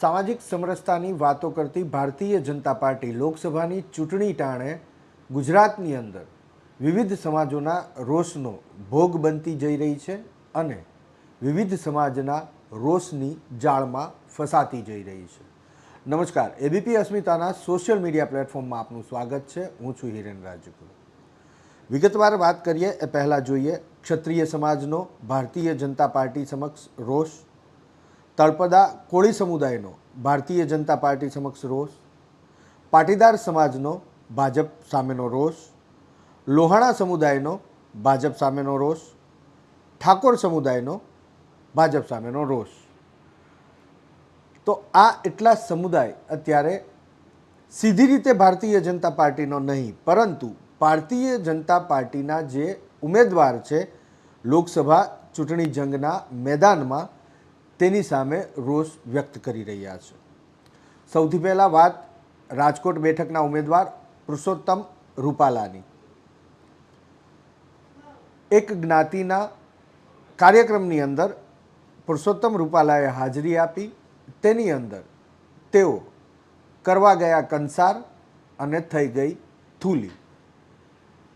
સામાજિક સમરસતાની વાતો કરતી ભારતીય જનતા પાર્ટી લોકસભાની ચૂંટણી ટાણે ગુજરાતની અંદર વિવિધ સમાજોના રોષનો ભોગ બનતી જઈ રહી છે અને વિવિધ સમાજના રોષની જાળમાં ફસાતી જઈ રહી છે. નમસ્કાર, એબીપી અસ્મિતાના સોશિયલ મીડિયા પ્લેટફોર્મમાં આપનું સ્વાગત છે. હું છું હિરેન રાજગુરુ. વિગતવાર વાત કરીએ એ પહેલાં જોઈએ ક્ષત્રિય સમાજનો ભારતીય જનતા પાર્ટી સમક્ષ રોષ, તળપદા કોળી સમુદાયનો ભારતીય જનતા પાર્ટી સમક્ષ રોષ, પાટીદાર સમાજનો ભાજપ સામેનો રોષ, લોહાણા સમુદાયનો ભાજપ સામેનો રોષ, ઠાકોર સમુદાયનો ભાજપ સામેનો રોષ. તો આ એટલા સમુદાય અત્યારે સીધી રીતે ભારતીય જનતા પાર્ટીનો નહીં, પરંતુ ભારતીય જનતા પાર્ટીના જે ઉમેદવાર છે લોકસભા ચૂંટણી જંગના મેદાનમાં તેની સામે રોષ વ્યક્ત કરી રહ્યા છે. સૌથી પહેલાં વાત રાજકોટ બેઠકના ઉમેદવાર પુરુષોત્તમ રૂપાલાની. એક જ્ઞાતિના કાર્યક્રમની અંદર પુરુષોત્તમ રૂપાલાએ હાજરી આપી. તેની અંદર તેઓ કરવા ગયા કંસાર અને થઈ ગઈ થૂલી.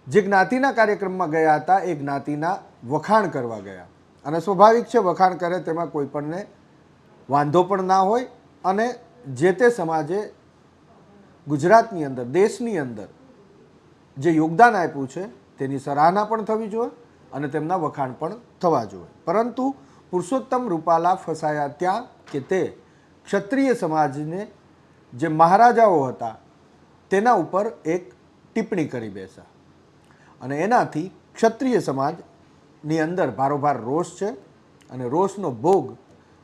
જે જ્ઞાતિના કાર્યક્રમમાં ગયા હતા એ જ્ઞાતિના વખાણ કરવા ગયા, અને સ્વાભાવિક છે વખાણ કરે તેમાં કોઈ પણને વાંધો પણ ના હોય, અને જે તે સમાજે ગુજરાતની અંદર દેશની અંદર જે યોગદાન આપ્યું છે તેની સરાહના પણ થવી જોઈએ અને તેમના વખાણ પણ થવા જોઈએ. પરંતુ પુરુષોત્તમ રૂપાલા ફસાયા ત્યાં કે તે ક્ષત્રિય સમાજને જે મહારાજાઓ હતા તેના ઉપર એક ટિપ્પણી કરી બેસા, અને એનાથી ક્ષત્રિય સમાજની અંદર ભારોભાર રોષ છે. અને રોષનો ભોગ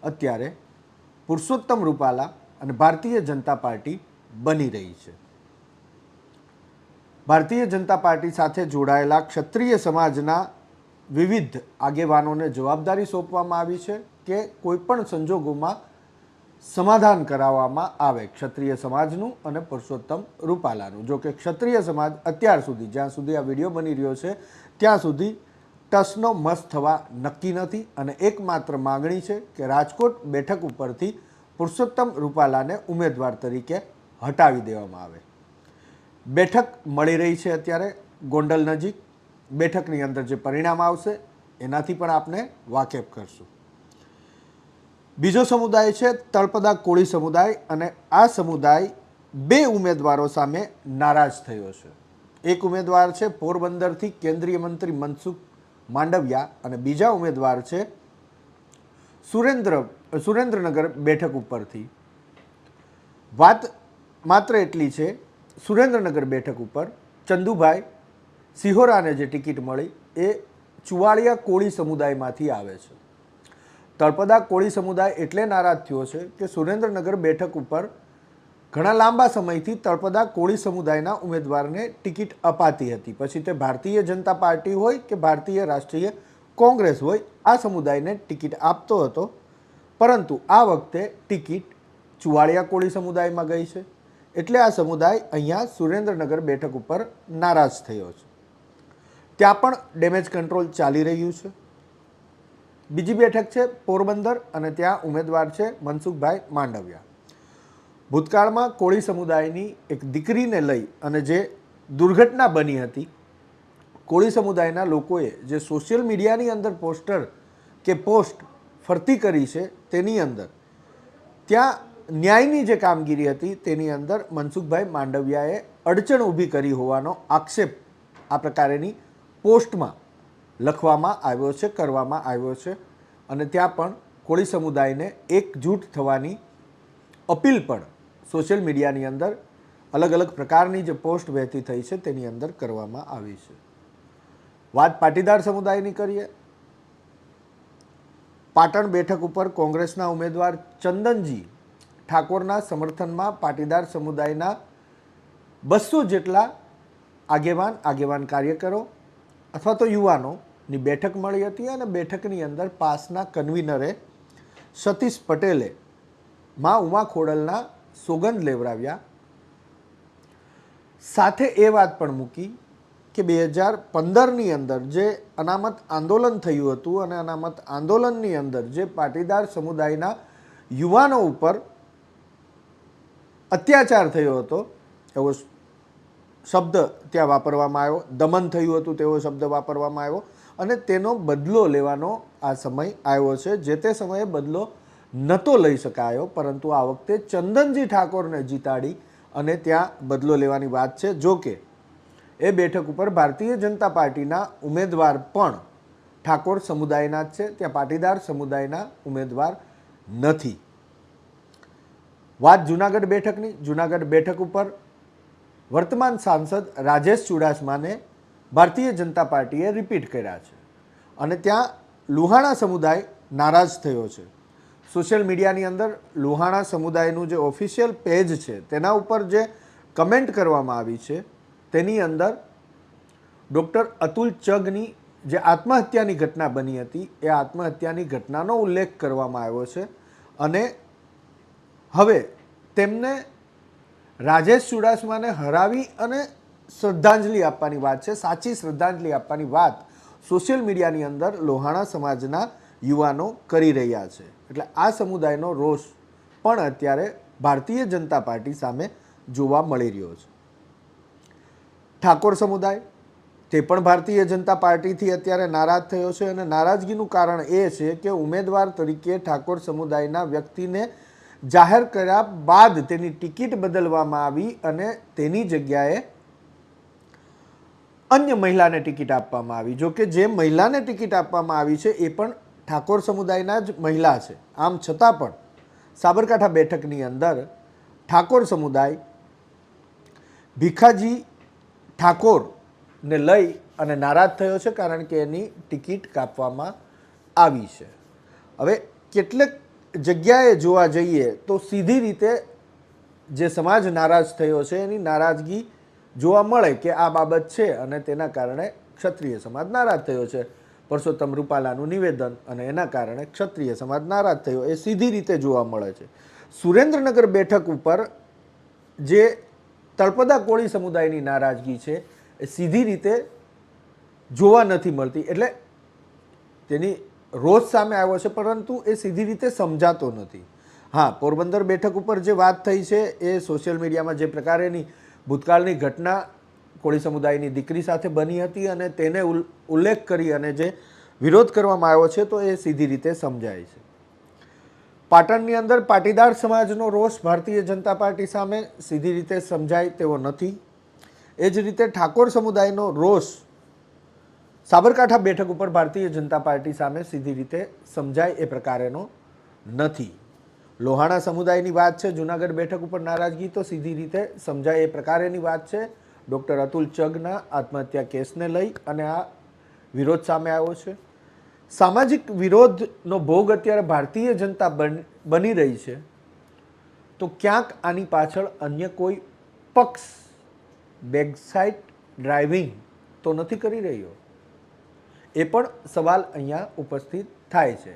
અત્યારે પુરુષોત્તમ રૂપાલા અને ભારતીય જનતા પાર્ટી બની રહી છે. ભારતીય જનતા પાર્ટી સાથે જોડાયેલા ક્ષત્રિય સમાજના વિવિધ આગેવાનોને જવાબદારી સોંપવામાં આવી છે કે કોઈપણ સંજોગોમાં સમાધાન કરાવવામાં આવે ક્ષત્રિય સમાજનું અને પુરુષોત્તમ રૂપાલાનું. જો કે ક્ષત્રિય સમાજ અત્યાર સુધી, જ્યાં સુધી આ વિડીયો બની રહ્યો છે ત્યાં સુધી ટસનો મસ થવા નક્કી નથી, અને એકમાત્ર માગણી છે કે રાજકોટ બેઠક ઉપરથી પુરુષોત્તમ રૂપાલાને ઉમેદવાર તરીકે હટાવી દેવામાં આવે. બેઠક મળી રહી છે અત્યારે ગોંડલ નજીક. બેઠકની અંદર જે પરિણામ આવશે એનાથી પણ આપને વાકેફ કરશું. બીજો સમુદાય છે તળપદા કોળી સમુદાય, અને આ સમુદાય બે ઉમેદવારો સામે નારાજ થયો છે. એક ઉમેદવાર છે પોરબંદરથી કેન્દ્રીય મંત્રી મનસુખ માંડવિયા, અને બીજા ઉમેદવાર છે સુરેન્દ્રનગર બેઠક ઉપરથી. વાત માત્ર એટલી છે, સુરેન્દ્રનગર બેઠક ઉપર ચંદુભાઈ સિહોરાને જે ટિકિટ મળી એ ચુવાડિયા કોળી સમુદાયમાંથી આવે છે. તળપદા કોળી સમુદાય એટલે નારાજ થયો છે કે સુરેન્દ્રનગર બેઠક ઉપર ઘણા લાંબા સમયથી તળપદા કોળી સમુદાયના ઉમેદવારને ટિકિટ અપાતી હતી. પછી તે ભારતીય જનતા પાર્ટી હોય કે ભારતીય રાષ્ટ્રીય કોંગ્રેસ હોય, આ સમુદાયને ટિકિટ આપતો હતો. પરંતુ આ વખતે ટિકિટ ચુવાડિયા કોળી સમુદાયમાં ગઈ છે, એટલે આ સમુદાય અહીંયા સુરેન્દ્રનગર બેઠક ઉપર નારાજ થયો છે. ત્યાં પણ ડેમેજ કંટ્રોલ ચાલી રહ્યું છે. બીજી બેઠક છે પોરબંદર, અને ત્યાં ઉમેદવાર છે મનસુખભાઈ માંડવિયા. ભૂતકાળમાં કોળી સમુદાયની એક દીકરીને લઈ અને જે દુર્ઘટના બની હતી, કોળી સમુદાયના લોકોએ જે સોશિયલ મીડિયાની અંદર પોસ્ટર કે પોસ્ટ ફરતી કરી છે તેની અંદર ત્યાં ન્યાયની જે કામગીરી હતી તેની અંદર મનસુખભાઈ માંડવિયાએ અડચણ ઊભી કરી હોવાનો આક્ષેપ આ પ્રકારેની પોસ્ટમાં લખવામાં આવ્યો છે, કરવામાં આવ્યો છે. અને ત્યાં પણ કોળી સમુદાયને એકજૂટ થવાની અપીલ પણ સોશિયલ મીડિયાની અંદર અલગ અલગ પ્રકારની જે પોસ્ટ વહેતી થઈ છે તેની અંદર કરવામાં આવી છે. વાત પાટીદાર સમુદાયની કરીએ. પાટણ બેઠક ઉપર કોંગ્રેસના ઉમેદવાર ચંદનજી ઠાકોરના સમર્થનમાં પાટીદાર સમુદાયના 200 જેટલા આગેવાન કાર્યકરો અથવા તો યુવાનોની બેઠક મળી હતી, અને બેઠકની અંદર પાસના કન્વીનરે સતીશ પટેલે માં ઉમા ખોડલના સોગંદ લેવડાવ્યા. સાથે એ વાત પણ મૂકી કે 2015ની અંદર જે અનામત આંદોલન થયું હતું, અને અનામત આંદોલનની અંદર જે પાટીદાર સમુદાયના યુવાનો ઉપર અત્યાચાર થયો હતો એવો શબ્દ ત્યાં વાપરવામાં આવ્યો, દમન થયું હતું તેવો શબ્દ વાપરવામાં આવ્યો અને તેનો બદલો લેવાનો આ સમય આવ્યો છે. જે તે સમયે બદલો નહોતો લઈ શકાયો, પરંતુ આ વખતે ચંદનજી ઠાકોરને જીતાડી અને ત્યાં બદલો લેવાની વાત છે. જો કે એ બેઠક ઉપર ભારતીય જનતા પાર્ટીના ઉમેદવાર પણ ઠાકોર સમુદાયના જ છે, ત્યાં પાટીદાર સમુદાયના ઉમેદવાર નથી. વાત જૂનાગઢ બેઠકની. જૂનાગઢ બેઠક ઉપર વર્તમાન સાંસદ રાજેશ ચુડાસમાને ભારતીય જનતા પાર્ટીએ રિપીટ કર્યા છે અને ત્યાં લુહાણા સમુદાય નારાજ થયો છે. સોશિયલ મીડિયાની અંદર લુહાણા સમુદાયનું જે ઓફિશિયલ પેજ છે તેના ઉપર જે કમેન્ટ કરવામાં આવી છે તેની અંદર ડૉક્ટર અતુલ ચગની જે આત્મહત્યાની ઘટના બની હતી એ આત્મહત્યાની ઘટનાનો ઉલ્લેખ કરવામાં આવ્યો છે અને હવે તેમને રાજેશ ચુડાસમાને હરાવી અને શ્રદ્ધાંજલિ આપવાની વાત છે, સાચી શ્રદ્ધાંજલિ આપવાની વાત સોશિયલ મીડિયાની અંદર લોહાણા સમાજના યુવાનો કરી રહ્યા છે. એટલે આ સમુદાયનો રોષ પણ અત્યારે ભારતીય જનતા પાર્ટી સામે જોવા મળી રહ્યો છે. ઠાકોર સમુદાય તે પણ ભારતીય જનતા પાર્ટીથી અત્યારે નારાજ થયો છે અને નારાજગીનું કારણ એ છે કે ઉમેદવાર તરીકે ઠાકોર સમુદાયના વ્યક્તિને જાહેર કર્યા બાદ તેની ટિકિટ બદલવામાં આવી અને તેની જગ્યાએ અન્ય મહિલાને ટિકિટ આપવામાં આવી. જો કે જે મહિલાને ટિકિટ આપવામાં આવી છે એ પણ ઠાકોર સમુદાયના જ મહિલા છે. આમ છતાં પણ સાબરકાંઠા બેઠકની અંદર ઠાકોર સમુદાય ભીખાજી ઠાકોરને લઈ અને નારાજ થયો છે કારણ કે એની ટિકિટ કાપવામાં આવી છે. હવે કેટલીક જગ્યાએ જોવા જઈએ તો સીધી રીતે જે સમાજ નારાજ થયો છે એની નારાજગી જોવા મળે કે આ બાબત છે અને તેના કારણે ક્ષત્રિય સમાજ નારાજ થયો છે. પરસોત્તમ રૂપાલાનું નિવેદન અને એના કારણે ક્ષત્રિય સમાજ નારાજ થયો એ સીધી રીતે જોવા મળે છે. સુરેન્દ્રનગર બેઠક ઉપર જે તળપદા કોળી સમુદાયની નારાજગી છે એ સીધી રીતે જોવા નથી મળતી. એટલે તેની રોષ સામે આવ્યો છે પરંતુ એ સીધી રીતે સમજાતો નથી. હા, પોરબંદર બેઠક ઉપર જે વાત થઈ છે એ સોશિયલ મીડિયામાં જે પ્રકારેની ભૂતકાળની ઘટના કોળી સમુદાયની દીકરી સાથે બની હતી અને તેને ઉલ્લેખ કરી અને જે વિરોધ કરવામાં આવ્યો છે તો એ સીધી રીતે સમજાય છે. પાટણની અંદર પાટીદાર સમાજનો રોષ ભારતીય જનતા પાર્ટી સામે સીધી રીતે સમજાય તેવો નથી. એ જ રીતે ઠાકોર સમુદાયનો રોષ સાબરકાંઠા બેઠક ઉપર ભારતીય જનતા પાર્ટી સામે સીધી રીતે સમજાય એ પ્રકારેનો નથી. લોહાણા સમુદાયની વાત છે, જૂનાગઢ બેઠક ઉપર નારાજગી તો સીધી રીતે સમજાય એ પ્રકારેની વાત છે. ડૉક્ટર અતુલ ચગના આત્મહત્યા કેસને લઈ અને આ વિરોધ સામે આવ્યો છે. સામાજિક વિરોધનો ભોગ અત્યારે ભારતીય જનતા બની રહી છે તો ક્યાંક આની પાછળ અન્ય કોઈ પક્ષ બેકસાઇડ ડ્રાઇવિંગ તો નથી કરી રહ્યો? એ પણ સવાલ અહીંયા ઉપસ્થિત થાય છે.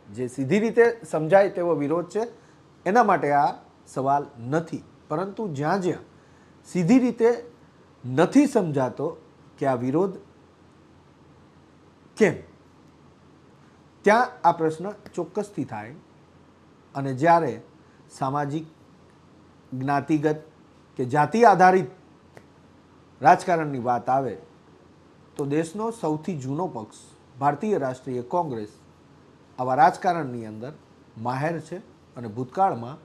જે સીધી રીતે સમજાય તેવો વિરોધ છે એના માટે આ સવાલ નથી, પરંતુ જ્યાં જ્યાં સીધી રીતે નથી સમજાતો કે આ વિરોધ કેમ, ત્યાં આ પ્રશ્ન ચોક્કસથી થાય. અને જ્યારે સામાજિક, જ્ઞાતિગત કે જાતિ આધારિત રાજકારણની વાત આવે તો દેશનો સૌથી જૂનો પક્ષ ભારતીય રાષ્ટ્રીય કોંગ્રેસ આવા રાજકારણની અંદર માહેર છે અને ભૂતકાળમાં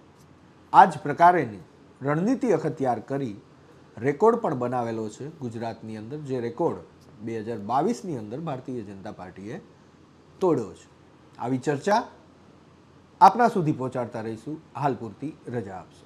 આ જ પ્રકારેની રણનીતિ અખત્યાર કરી રેકોર્ડ પણ બનાવેલો છે ગુજરાતની અંદર, જે રેકોર્ડ 2022ની અંદર ભારતીય જનતા પાર્ટીએ તોડ્યો છે. આવી ચર્ચા આપના સુધી પહોંચાડતા રહીશું. હાલ પૂરતી રજા આપશો.